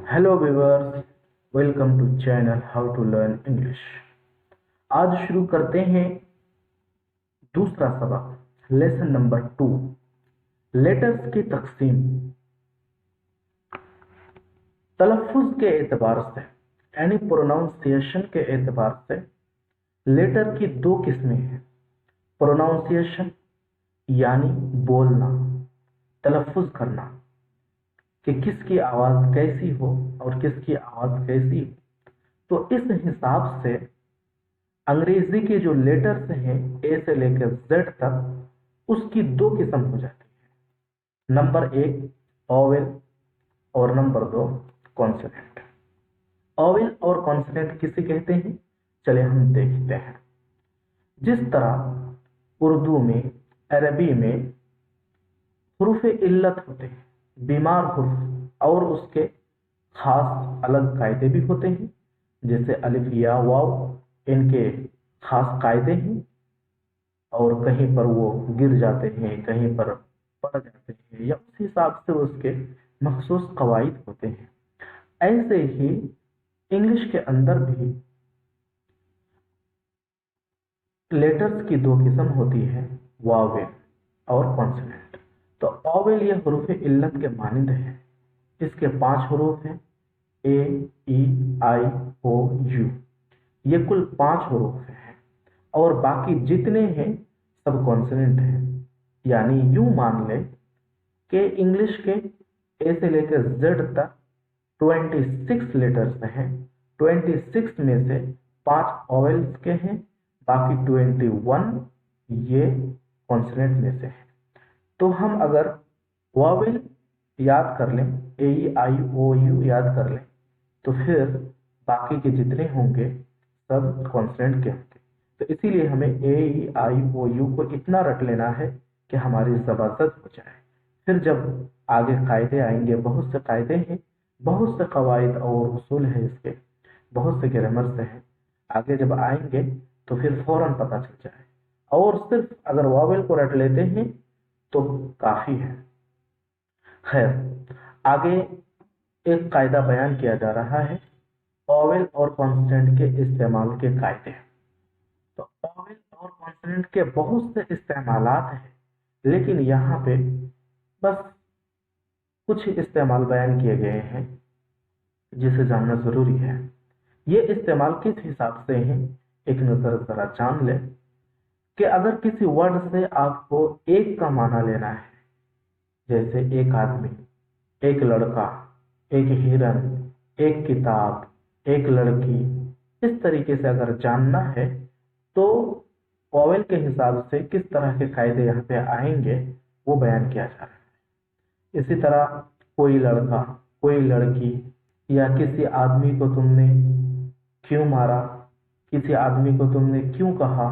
Hello viewers, welcome to channel how to learn English. आज शुरू करते हैं दूसरा सबक, लेसन नंबर 2, लेटर्स की तकसीम। तलफ़ुज़ के एतबार से यानी प्रोनाउंसिएशन के एतबार से लेटर की दो किस्में हैं। प्रोनाउंसिएशन यानी बोलना, तलफ़ुज़ करना कि किसकी आवाज़ कैसी हो और किसकी आवाज़ कैसी हो। तो इस हिसाब से अंग्रेजी के जो लेटर्स हैं ए से लेकर जेड तक, उसकी दो किस्म हो जाती है। नंबर एक ओवेल और नंबर दो कॉन्सोनेंट। ओवेल और कॉन्सोनेंट किसे कहते हैं, चले हम देखते हैं। जिस तरह उर्दू में, अरबी में हुरूफ इल्लत होते हैं, बीमार हुर्फ, और उसके खास अलग कायदे भी होते हैं, जैसे अलिफ या वाव, इनके खास कायदे हैं और कहीं पर वो गिर जाते हैं, कहीं पर पड़ जाते हैं, या उस हिसाब से उसके मखसूस कवायद होते हैं। ऐसे ही इंग्लिश के अंदर भी लेटर्स की दो किस्म होती है, वावेल और कॉन्सोनेंट। तो वावेल ये हुरूफ इल्लत के मानिंद है। इसके 5 हरूफ हैं, ए, ई, आई, ओ, यू। ये कुल 5 हरूफ हैं और बाकी जितने हैं सब कॉन्सोनेंट हैं। यानी यूं मान लें कि इंग्लिश के ए से लेकर जेड तक 26 लेटर्स हैं। 26 में से 5 वोवेल्स के हैं, बाकी 21 ये कॉन्सोनेंट में से हैं। तो हम अगर वोवेल याद कर लें, ए, ई, आई, ओ, यू याद कर लें, तो फिर बाकी के जितने होंगे सब कॉन्सोनेंट के होंगे। तो इसीलिए हमें ए, ई, आई, ओ, यू को इतना रट लेना है कि हमारी ज़बरदस्त हो जाए। फिर जब आगे कायदे आएंगे, बहुत से कायदे हैं, बहुत से कवायद और उसूल है इसके, बहुत से ग्रामर से हैं, आगे जब आएंगे तो फिर फौरन पता चल जाए। और सिर्फ अगर वावेल को रट लेते हैं तो काफ़ी है। खैर, आगे एक कायदा बयान किया जा रहा है, ओवेल और कॉन्स्टेंट के इस्तेमाल के कायदे। तो ओवेल और कॉन्सोनेंट के बहुत से इस्तेमालात हैं, लेकिन यहाँ पे बस कुछ इस्तेमाल बयान किए गए हैं जिसे जानना जरूरी है। ये इस्तेमाल किस हिसाब से हैं, एक नजर जरा जान ले कि अगर किसी वर्ड से आपको एक का माना लेना है, जैसे एक आदमी, एक लड़का, एक हिरन, एक किताब, एक लड़की, इस तरीके से अगर जानना है तो वोवेल के हिसाब से किस तरह के कायदे यहाँ पे आएंगे वो बयान किया जा रहा है। इसी तरह कोई लड़का, कोई लड़की, या किसी आदमी को तुमने क्यों मारा, किसी आदमी को तुमने क्यों कहा,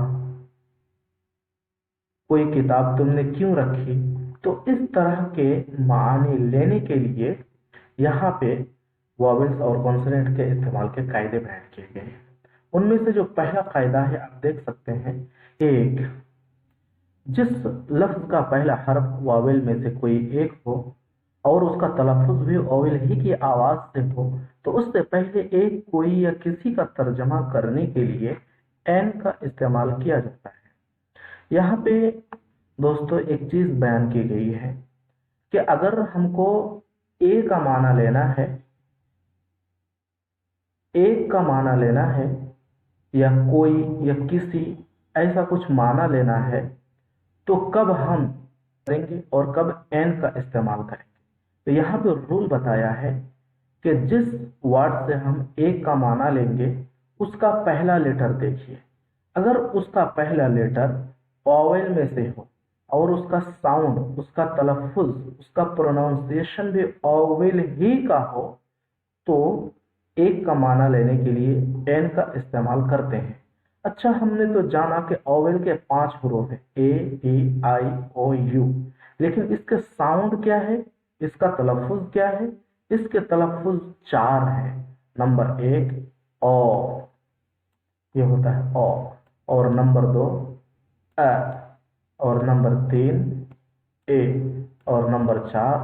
कोई किताब तुमने क्यों रखी, तो इस तरह के मानी लेने के लिए यहाँ पे वॉवेल्स और कॉन्सोनेंट के इस्तेमाल के कायदे बयान किए गए हैं। उनमें से जो पहला कायदा है, आप देख सकते हैं, एक, जिस लफ्ज का पहला हर्फ वावेल में से कोई एक हो और उसका तलफ़ुज़ भी वावेल ही की आवाज से हो, तो उससे पहले एक, कोई या किसी का तर्जमा करने के लिए एन का इस्तेमाल किया जाता है। यहाँ पे दोस्तों एक चीज बयान की गई है कि अगर हमको ए का माना लेना है, एक का माना लेना है, या कोई या किसी, ऐसा कुछ माना लेना है, तो कब हम करेंगे और कब एन का इस्तेमाल करेंगे। तो यहाँ पे रूल बताया है कि जिस वर्ड से हम एक का माना लेंगे उसका पहला लेटर देखिए। अगर उसका पहला लेटर वोवेल में से हो और उसका साउंड, उसका तलफ़ुज़, उसका प्रोनाउंसिएशन भी वोवेल ही का हो, तो एक का माना लेने के लिए एन का इस्तेमाल करते हैं। अच्छा, हमने तो जाना कि ओवेल के 5 हरूफ हैं, ए, ई, आई, ओ, यू, लेकिन इसके साउंड क्या है, इसका तलफ़ुज़ क्या है। इसके तलफ़ुज़ 4 हैं। नंबर 1 ओ, ये होता है ओ, और नंबर 2 अ, और नंबर 3 ए, और नंबर 4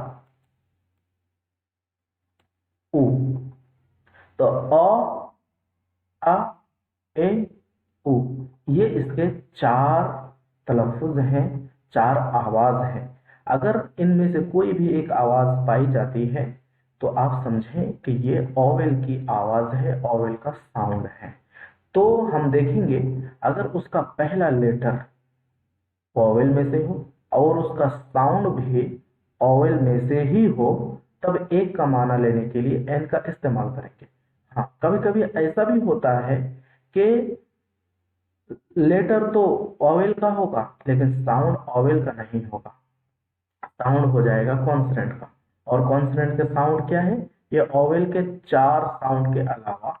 उ। तो अ, आ, ए, उ, ये इसके चार तलफ़ुज़ हैं, चार आवाज़ हैं। अगर इनमें से कोई भी एक आवाज़ पाई जाती है तो आप समझें कि ये ओवेल की आवाज़ है, ओवेल का साउंड है। तो हम देखेंगे अगर उसका पहला लेटर वॉवेल में से हो और उसका साउंड भी वॉवेल में से ही हो, तब एक का माना लेने के लिए एन का इस्तेमाल करेंगे। हाँ, कभी कभी ऐसा भी होता है कि लेटर तो वॉवेल का होगा लेकिन साउंड वॉवेल का नहीं होगा, साउंड हो जाएगा कॉन्सोनेंट का। और कॉन्सोनेंट के साउंड क्या है? ये वॉवेल के चार साउंड के अलावा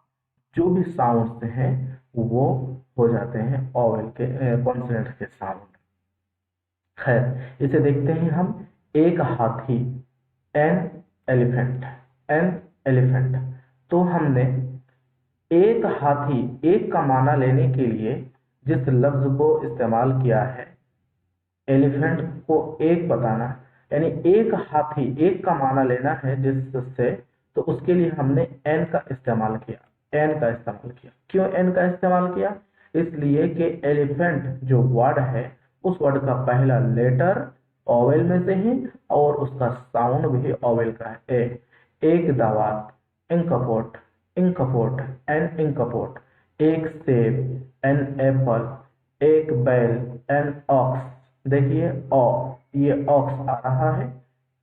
जो भी साउंड्स हैं वो हो जाते हैं वॉवेल के कॉन्सोनेंट के साउंड। खैर, इसे देखते हैं हम। एक हाथी, एन एलिफेंट, एन एलिफेंट। तो हमने एक हाथी, एक का माना लेने के लिए जिस लफ्ज को इस्तेमाल किया है, एलिफेंट को एक बताना, यानी एक हाथी, एक का माना लेना है जिससे, तो उसके लिए हमने एन का इस्तेमाल किया, एन का इस्तेमाल किया। क्यों एन का इस्तेमाल किया? इसलिए कि एलिफेंट जो वर्ड है उस वर्ड का पहला लेटर ओवेल में से ही और उसका साउंड भी ओवेल का है। एक दावत, इंकपोट, इंकपोट, एन इंकपोट। एक सेब, एन एप्पल। एक बैल, एन ऑक्स। देखिए ओ, ये ऑक्स आ रहा है,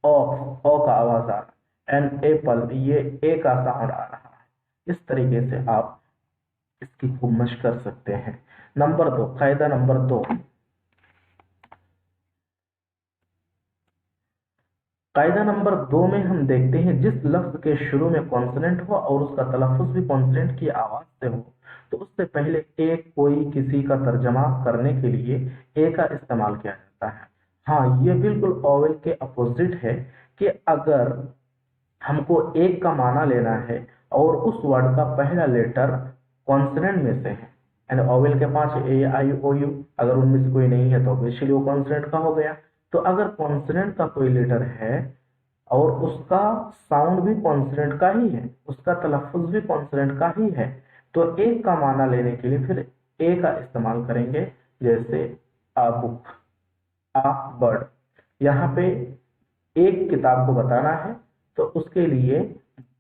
ऑक्स, ओ का आवाज आ रहा है। एन एप्पल, ये ए का साउंड आ रहा है। इस तरीके से आप इसकी खूब मशक कर सकते हैं। नंबर 2, कायदा नंबर 2। कायदा नंबर 2 में हम देखते हैं जिस लफ्ज के शुरू में कॉन्सोनेंट हो और उसका तलफ़ुज़ भी कॉन्सोनेंट की आवाज से हो, तो उससे पहले एक कोई किसी का तर्जमा करने के लिए ए का इस्तेमाल किया जाता है। हाँ, ये बिल्कुल ओवेल के अपोजिट है कि अगर हमको एक का माना लेना है और उस वर्ड का पहला लेटर कॉन्सोनेंट में से है, यानी ओवेल के पांच ए आई ओ यू, अगर उनमें से कोई नहीं है तो ऑब्वियसली वो कॉन्सोनेंट का हो गया। तो अगर कॉन्सोनेंट का कोई लेटर है और उसका साउंड भी कॉन्सोनेंट का ही है, उसका तलफ़ुज़ भी कॉन्सोनेंट का ही है, तो एक का माना लेने के लिए फिर ए का इस्तेमाल करेंगे। जैसे आ बुक, आ बर्ड। यहाँ पे एक किताब को बताना है तो उसके लिए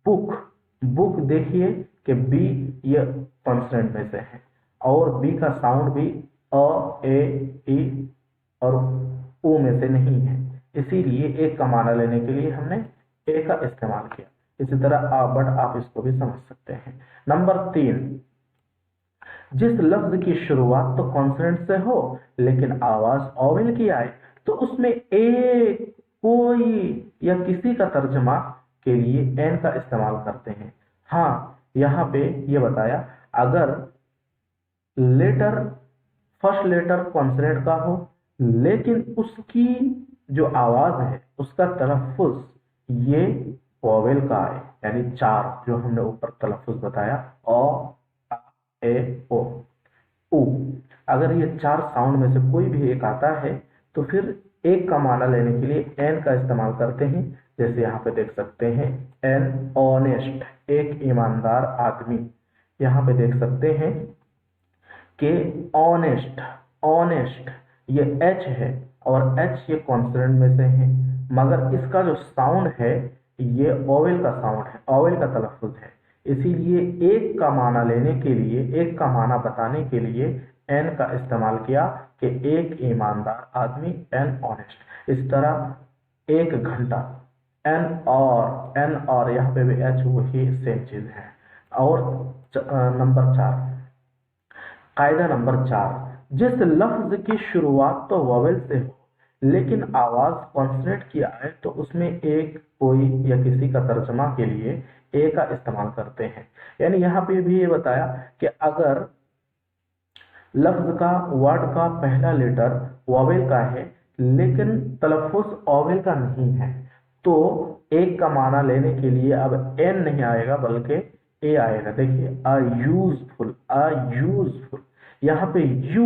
बुक, बुक देखिए कि बी ये कॉन्सोनेंट में से है और बी का साउंड भी अ, ए, ई और ओ में से नहीं है, इसीलिए एक का माना लेने के लिए हमने ए का इस्तेमाल किया। इसी तरह आ बट, आप इसको भी समझ सकते हैं। नंबर 3, जिस लफ्ज की शुरुआत तो कॉन्सोनेंट से हो लेकिन आवाज ओवेल की आए, तो उसमें एक, कोई या किसी का तर्जमा के लिए एन का इस्तेमाल करते हैं। हाँ, यहाँ पे ये बताया अगर लेटर, फर्स्ट लेटर कॉन्सोनेंट का हो लेकिन उसकी जो आवाज है, उसका तलफ़ुज़ ये वोवेल का आए, यानी चार जो हमने ऊपर तलफ़ुज़ बताया, ओ, आ, ए, ओ, उ। अगर ये चार साउंड में से कोई भी एक आता है तो फिर एक का माना लेने के लिए एन का इस्तेमाल करते हैं। जैसे यहाँ पे देख सकते हैं, एन ऑनेस्ट, एक ईमानदार आदमी। यहाँ पे देख सकते हैं कि ऑनेस्ट, ऑनेस्ट ये एच है और एच ये कॉन्सोनेंट में से है, मगर इसका जो साउंड है ये ओवेल का साउंड है, ओवेल का तलफ़ुज़ है। इसीलिए एक का माना लेने के लिए, एक का माना बताने के लिए एन का इस्तेमाल किया कि एक ईमानदार आदमी, एन ऑनेस्ट। इस तरह एक घंटा, एन और यहाँ पे भी एच वही सेम चीज है। और नंबर 4, कायदा नंबर 4, जिस लफ्ज की शुरुआत तो वोवेल से हो लेकिन आवाज कॉन्सोनेंट की आए तो उसमें एक, कोई या किसी का तर्जमा के लिए ए का इस्तेमाल करते हैं। यानी यहाँ पे भी ये बताया कि अगर लफ्ज का, वर्ड का पहला लेटर वोवेल का है लेकिन तलफ़ुज़ ओवेल का नहीं है, तो एक का माना लेने के लिए अब एन नहीं आएगा बल्कि ए आएगा। देखिए, अ यूजफुल, अ यूजफुल। यहाँ पे यू,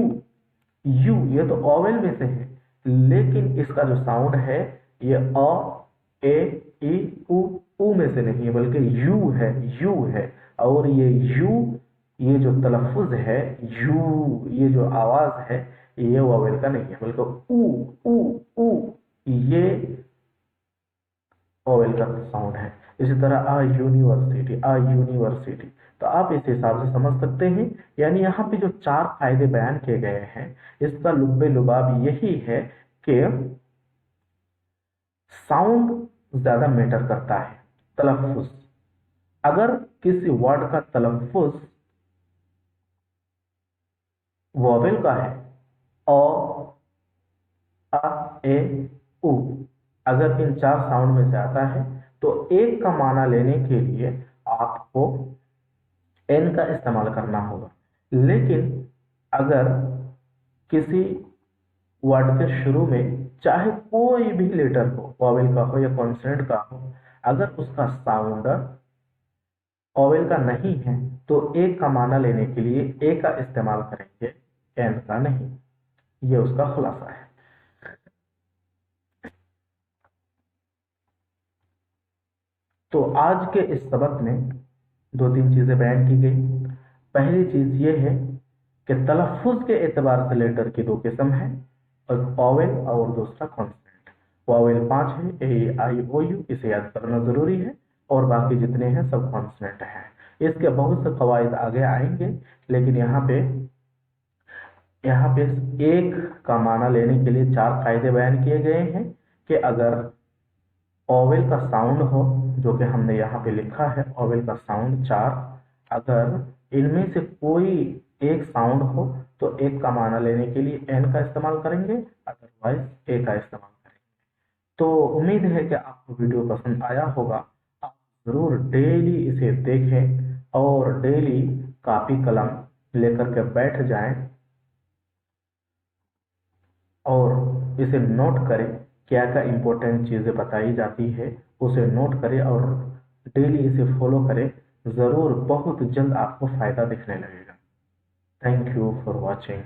यू ये तो ओवेल में से है लेकिन इसका जो साउंड है ये अ, ए, ई, उ, ऊ में से नहीं है बल्कि यू है, यू है। और ये यू, ये जो तलफ़ुज़ है यू, ये जो आवाज़ है ये वोवेल का नहीं है बल्कि ऊ ये वोवेल का साउंड है। इसी तरह आ यूनिवर्सिटी, आ यूनिवर्सिटी। तो आप इस हिसाब से समझ सकते हैं। यानी यहाँ पे जो 4 फायदे बयान किए गए हैं इसका लुब्बे लुबाब यही है कि साउंड ज्यादा मैटर करता है, तलफ़ुज़। अगर किसी वर्ड का तलफ़ुज़ वोवेल का है, अ, ए, उ, अगर इन 4 साउंड में से आता है तो एक का माना लेने के लिए आपको एन का इस्तेमाल करना होगा। लेकिन अगर किसी वर्ड के शुरू में चाहे कोई भी लेटर हो, वोवेल का हो या कॉन्सोनेंट का हो, अगर उसका साउंड वोवेल का नहीं है तो एक का माना लेने के लिए ए का इस्तेमाल करेंगे, एन का नहीं। ये उसका खुलासा है। तो आज के इस सबक में 2-3 चीजें बयान की गई। पहली चीज ये है कि तलफ़ुज़ के एतबार से लेटर की 2 किस्म है, और वोवेल और दूसरा कॉन्सोनेंट। वोवेल 5 है, ए, आई, ओ, यू, इसे याद करना जरूरी है, और बाकी जितने हैं सब कॉन्सोनेंट हैं। इसके बहुत से कवायद आगे आएंगे, लेकिन यहाँ पे एक का माना लेने के लिए 4 फायदे बयान किए गए हैं कि अगर वोवेल का साउंड हो, जो कि हमने यहाँ पे लिखा है, वोवेल का साउंड 4, अगर इनमें से कोई एक साउंड हो तो एक का माना लेने के लिए एन का इस्तेमाल करेंगे, अदरवाइज ए का इस्तेमाल करेंगे। तो उम्मीद है कि आपको वीडियो पसंद आया होगा। आप जरूर डेली इसे देखें और डेली कॉपी कलम लेकर के बैठ जाएं और इसे नोट करें। क्या क्या इंपॉर्टेंट चीज़ें बताई जाती है उसे नोट करें और डेली इसे फॉलो करें। ज़रूर बहुत जल्द आपको फ़ायदा दिखने लगेगा। Thank you for watching.